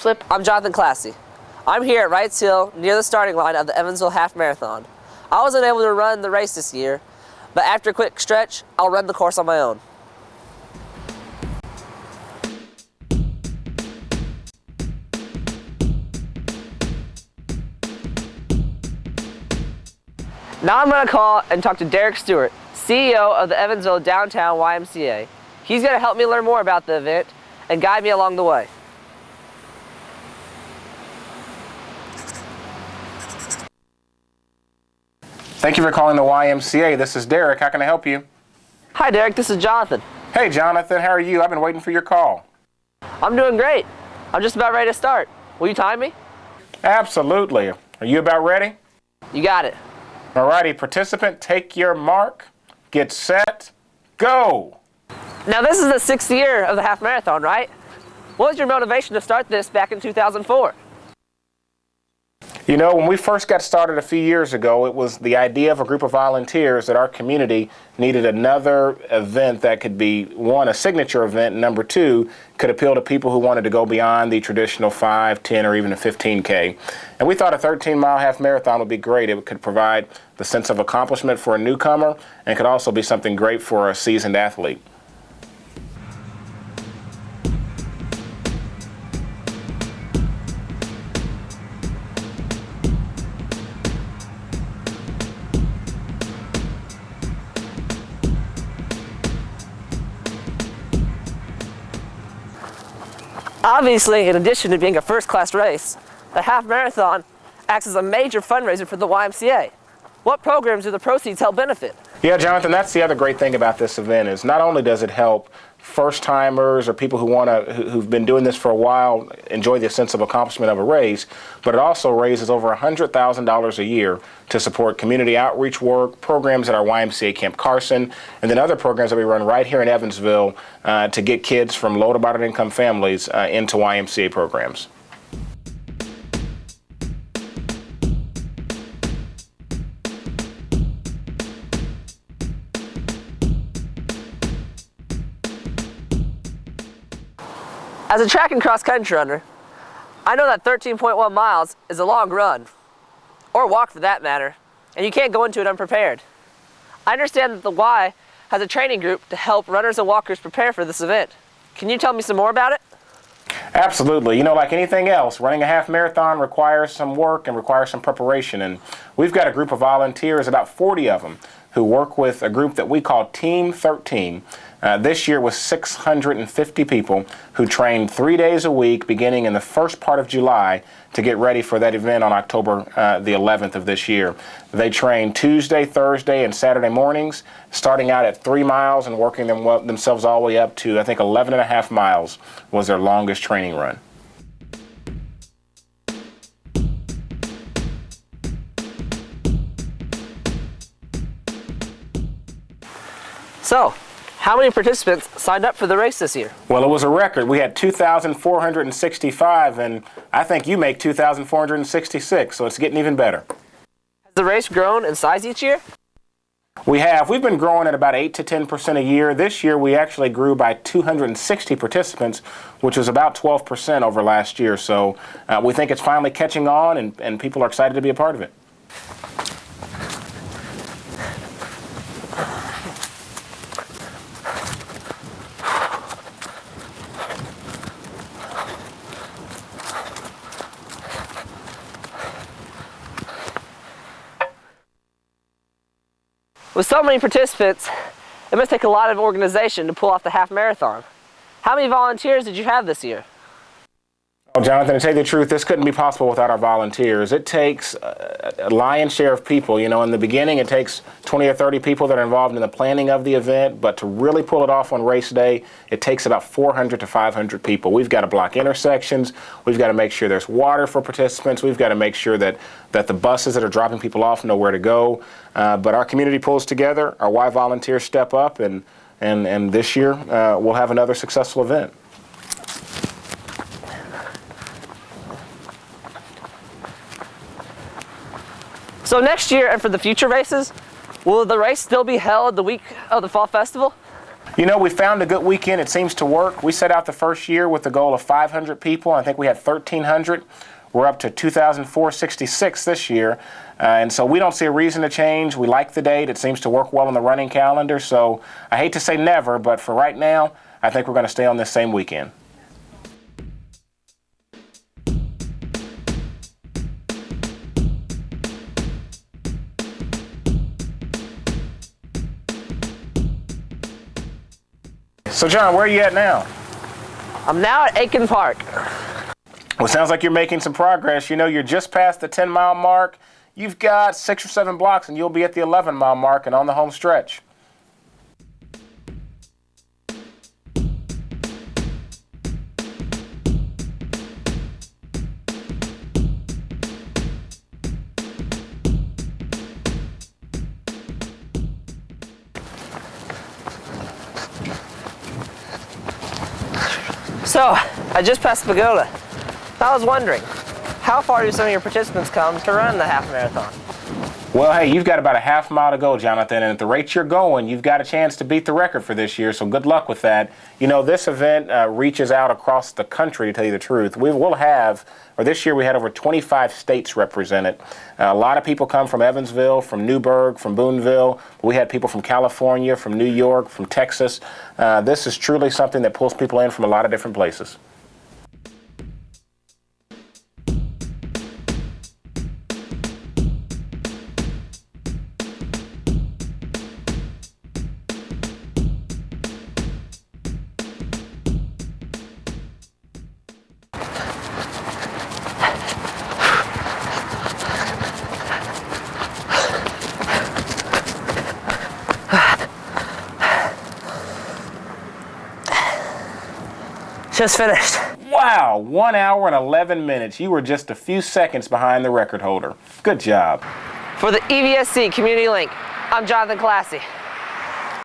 Flip, I'm Jonathan Classy. I'm here at Wrights Hill near the starting line of the Evansville Half Marathon. I wasn't able to run the race this year, but after a quick stretch, I'll run the course on my own. Now I'm going to call and talk to Derek Stewart, CEO of the Evansville Downtown YMCA. He's going to help me learn more about the event and guide me along the way. Thank you for calling the YMCA. This is Derek. How can I help you? Hi Derek, this is Jonathan. Hey Jonathan, how are you? I've been waiting for your call. I'm doing great. I'm just about ready to start. Will you time me? Absolutely. Are you about ready? You got it. Alrighty, participant, take your mark, get set, go! Now this is the 6th year of the half marathon, right? What was your motivation to start this back in 2004? You know, when we first got started a few years ago, it was the idea of a group of volunteers that our community needed another event that could be, one, a signature event, and number two, could appeal to people who wanted to go beyond the traditional 5, 10, or even a 15K. And we thought a 13-mile half marathon would be great. It could provide the sense of accomplishment for a newcomer and could also be something great for a seasoned athlete. Obviously, in addition to being a first-class race, the half marathon acts as a major fundraiser for the YMCA. What programs do the proceeds help benefit? Yeah, Jonathan, that's the other great thing about this event is not only does it help first-timers or people who've been doing this for a while enjoy the sense of accomplishment of a race, but it also raises over $100,000 a year to support community outreach work, programs at our YMCA Camp Carson, and then other programs that we run right here in Evansville to get kids from low to moderate income families into YMCA programs. As a track and cross-country runner, I know that 13.1 miles is a long run, or walk for that matter, and you can't go into it unprepared. I understand that the Y has a training group to help runners and walkers prepare for this event. Can you tell me some more about it? Absolutely. You know, like anything else, running a half marathon requires some work and requires some preparation. And we've got a group of volunteers, about 40 of them, who work with a group that we call Team 13. This year was 650 people who trained 3 days a week beginning in the first part of July to get ready for that event on October the 11th of this year. They trained Tuesday, Thursday, and Saturday mornings, starting out at 3 miles and working themselves all the way up to, I think, 11 and a half miles was their longest training run. So, how many participants signed up for the race this year? Well, it was a record. We had 2,465, and I think you make 2,466, so it's getting even better. Has the race grown in size each year? We have. We've been growing at about 8 to 10% a year. This year, we actually grew by 260 participants, which was about 12% over last year. So we think it's finally catching on, and people are excited to be a part of it. With so many participants, it must take a lot of organization to pull off the half marathon. How many volunteers did you have this year? Well, Jonathan, to tell you the truth, this couldn't be possible without our volunteers. It takes a lion's share of people. You know, in the beginning, it takes 20 or 30 people that are involved in the planning of the event, but to really pull it off on race day, it takes about 400 to 500 people. We've got to block intersections. We've got to make sure there's water for participants. We've got to make sure that the buses that are dropping people off know where to go. But our community pulls together. Our Y volunteers step up, and this year we'll have another successful event. So next year and for the future races, will the race still be held the week of the Fall Festival? You know, we found a good weekend. It seems to work. We set out the first year with the goal of 500 people. I think we had 1,300. We're up to 2,466 this year. And so we don't see a reason to change. We like the date. It seems to work well on the running calendar. So I hate to say never, but for right now, I think we're going to stay on this same weekend. So John, where are you at now? I'm now at Aiken Park. Well, it sounds like you're making some progress. You know, you're just past the 10-mile mark. You've got 6 or 7 blocks, and you'll be at the 11-mile mark and on the home stretch. So, I just passed Pagoda. I was wondering, how far do some of your participants come to run the half marathon? Well, hey, you've got about a half mile to go, Jonathan, and at the rate you're going, you've got a chance to beat the record for this year, so good luck with that. You know, this event reaches out across the country, to tell you the truth. This year we had over 25 states represented. A lot of people come from Evansville, from Newburgh, from Boonville. We had people from California, from New York, from Texas. This is truly something that pulls people in from a lot of different places. Just finished. Wow, 1 hour and 11 minutes. You were just a few seconds behind the record holder. Good job. For the EVSC Community Link, I'm Jonathan Classy.